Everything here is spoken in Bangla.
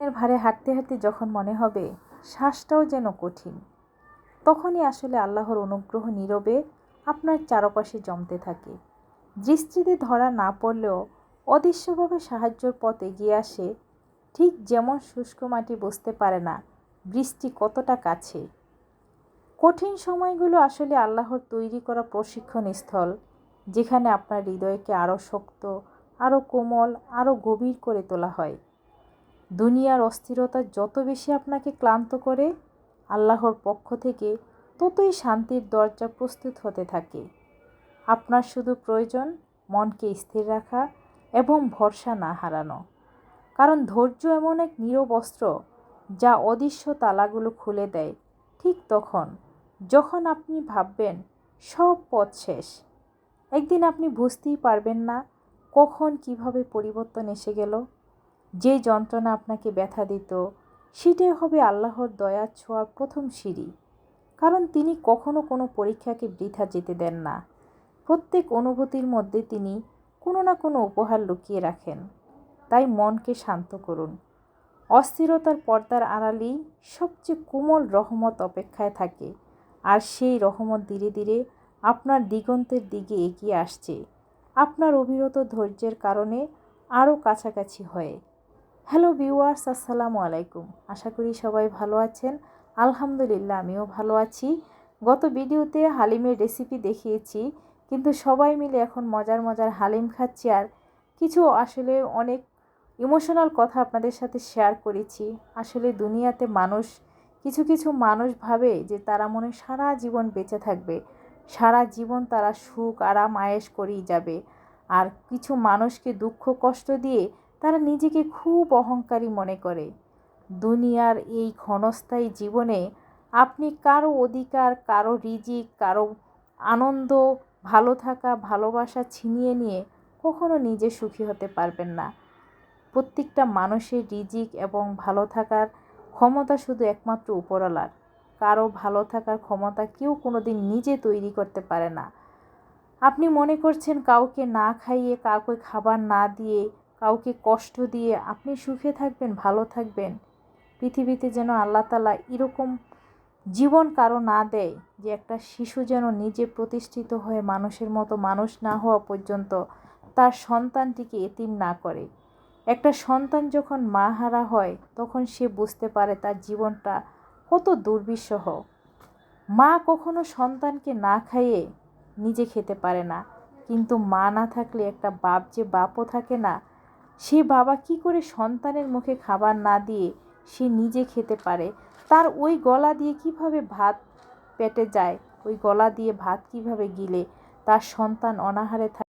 এর ভারে হাঁটতে হাঁটতে যখন মনে হবে শ্বাসটাও যেন কঠিন, তখনই আসলে আল্লাহর অনুগ্রহ নীরবে আপনার চারপাশে জমতে থাকে। দৃষ্টিতে ধরা না পড়লেও অদৃশ্যভাবে সাহায্যের পথ এগিয়ে আসে, ঠিক যেমন শুষ্ক মাটি বুঝতে পারে না বৃষ্টি কতটা কাছে। কঠিন সময়গুলো আসলে আল্লাহর তৈরি করা প্রশিক্ষণ স্থল, যেখানে আপনার হৃদয়কে আরও শক্ত, আরও কোমল, আরও গভীর করে তোলা হয়। দুনিয়ার অস্থিরতা যত বেশি আপনাকে ক্লান্ত করে, আল্লাহর পক্ষ থেকে ততই শান্তির দরজা প্রস্তুত হতে থাকে। আপনার শুধু প্রয়োজন মনকে স্থির রাখা এবং ভরসা না হারানো। কারণ ধৈর্য এমন এক নীরব অস্ত্র যা অদৃশ্য তালাগুলো খুলে দেয় ঠিক তখন যখন আপনি ভাববেন সব পথ শেষ। একদিন আপনি বুঝতেই পারবেন না কখন কিভাবে পরিবর্তন এসে গেল। যে যন্ত্রণা আপনাকে ব্যথা দিত, সেটাই হবে আল্লাহর দয়ার ছোঁয়ার প্রথম সিঁড়ি। কারণ তিনি কখনো কোনো পরীক্ষাকে বৃথা যেতে দেন না। প্রত্যেক অনুভূতির মধ্যে তিনি কোনো না কোনো উপহার লুকিয়ে রাখেন। তাই মনকে শান্ত করুন। অস্থিরতার পর্দার আড়ালেই সবচেয়ে কোমল রহমত অপেক্ষায় থাকে, আর সেই রহমত ধীরে ধীরে আপনার দিগন্তের দিকে এগিয়ে আসছে, আপনার অবিরত ধৈর্যের কারণে আরও কাছাকাছি হয়ে। হ্যালো ভিউয়ার্স, আসসালামু আলাইকুম। আশা করি সবাই ভালো আছেন। আলহামদুলিল্লাহ, আমিও ভালো আছি। গত ভিডিওতে হালিমের রেসিপি দেখিয়েছি, কিন্তু সবাই মিলে এখন মজার মজার হালিম খাচ্ছি, আর কিছু আসলে অনেক ইমোশনাল কথা আপনাদের সাথে শেয়ার করেছি। আসলে দুনিয়াতে কিছু কিছু মানুষ ভাবে যে তারা মনে সারা জীবন বেঁচে থাকবে, সারা জীবন তারা সুখ আরাম আয়েশ করেই যাবে। আর কিছু মানুষকে দুঃখ কষ্ট দিয়ে তারা নিজেকে খুব অহংকারী মনে করে। দুনিয়ার এই ক্ষণস্থায়ী জীবনে আপনি কারো অধিকার, কারো রিজিক, কারো আনন্দ, ভালো থাকা, ভালোবাসা ছিনিয়ে নিয়ে কখনো নিজে সুখী হতে পারবেন না। প্রত্যেকটা মানুষের রিজিক এবং ভালো থাকার ক্ষমতা শুধু একমাত্র উপরওয়ালার। কারো ভালো থাকার ক্ষমতা কেউ কোনোদিন নিজে তৈরি করতে পারে না। আপনি মনে করছেন কাউকে না খাইয়ে, কাউকে খাবার না দিয়ে, কাউকে কষ্ট দিয়ে আপনি সুখে থাকবেন, ভালো থাকবেন। পৃথিবীতে যেন আল্লাহ তাআলা এরকম জীবন কারো না দেয় যে একটা শিশু যেন নিজে প্রতিষ্ঠিত হয়ে মানুষের মতো মানুষ না হওয়া পর্যন্ত তার সন্তানটিকে এতিম না করে। একটা সন্তান যখন মা হারা হয় তখন সে বুঝতে পারে তার জীবনটা কত দুর্বিষহ। মা কখনো সন্তানকে না খাইয়ে নিজে খেতে পারে না, কিন্তু মা না থাকলে একটা বাপ যে বাপও থাকে না, সে বাবা কি করে সন্তানের মুখে খাবার না দিয়ে সে নিজে খেতে পারে? তার ওই গলা দিয়ে কিভাবে ভাত পেটে যায়, ওই গলা দিয়ে ভাত কিভাবে গিলে তার সন্তান অনাহারে থাকে?